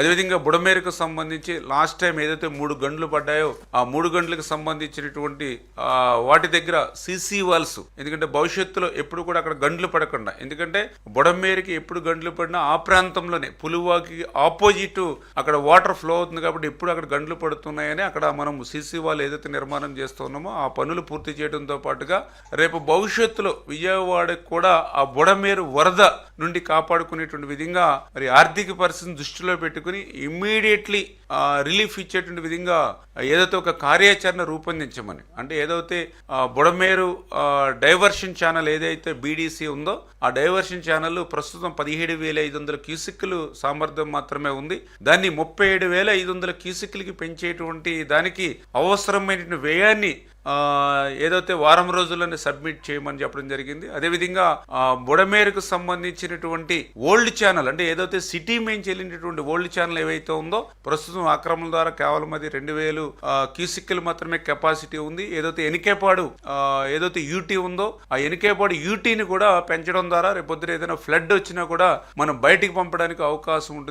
అదేవిధంగా బుడమేరుకు సంబంధించి last time ఏదైతే 3 గంటలు పడ్డాయో ఆ 3 గంటలకు సంబంధించినటువంటి వాటి దగ్గర సీసీ వాల్స్, ఎందుకంటే భవిష్యత్తులో ఎప్పుడు కూడా అక్కడ గంటలు పడకుండా, ఎందుకంటే బుడమేరుకి ఎప్పుడు గంటలు పడినా ఆ ప్రాంతంలోనే పులువాకి ఆపోజిట్ అక్కడ వాటర్ ఫ్లో అవుతుంది కాబట్టి ఎప్పుడు అక్కడ గంటలు పడుతున్నాయని అక్కడ మనం సీసీ వాల్ ఏదైతే నిర్మాణం చేస్తున్నామో ఆ పనులు పూర్తి చేయడంతో పాటుగా రేపు భవిష్యత్తులో విజయవాడకు కూడా ఆ బుడమేరు వరద నుండి కాపాడుకునేటువంటి విధంగా మరి ఆర్థిక పరిస్థితిని దృష్టిలో పెట్టుకుని ఇమ్మీడియట్లీ రిలీఫ్ ఇచ్చేటువంటి విధంగా ఏదైతే ఒక కార్యాచరణ రూపొందించమని, అంటే ఏదైతే బుడమేరు డైవర్షన్ ఛానల్ ఏదైతే బీడీసీ ఉందో ఆ డైవర్షన్ ఛానల్ ప్రస్తుతం 17,500 క్యూసిక్లు సామర్థ్యం మాత్రమే ఉంది. దాన్ని 37,500 క్యూసిక్లకి పెంచేటువంటి దానికి అవసరమైనటువంటి వ్యయాన్ని ఏదైతే వారం రోజుల్లోనే సబ్మిట్ చేయమని చెప్పడం జరిగింది. అదేవిధంగా బుడమేరుకు సంబంధించినటువంటి ఓల్డ్ ఛానల్, అంటే ఏదైతే సిటీ మెయిన్ చెల్లినటువంటి ఓల్డ్ ఛానల్ ఏవైతే ఉందో ప్రస్తుతం ఆక్రమణ ద్వారా కేవలం అది 2,000 క్యూసిక్లు మాత్రమే కెపాసిటీ ఉంది. ఏదైతే ఎనికేపాడు ఏదైతే యూటీ ఉందో ఆ ఎనికేపాడు యూటీని కూడా పెంచడం ద్వారా రేపొద్దున ఏదైనా ఫ్లడ్ వచ్చినా కూడా మనం బయటికి పంపడానికి అవకాశం ఉంటుంది.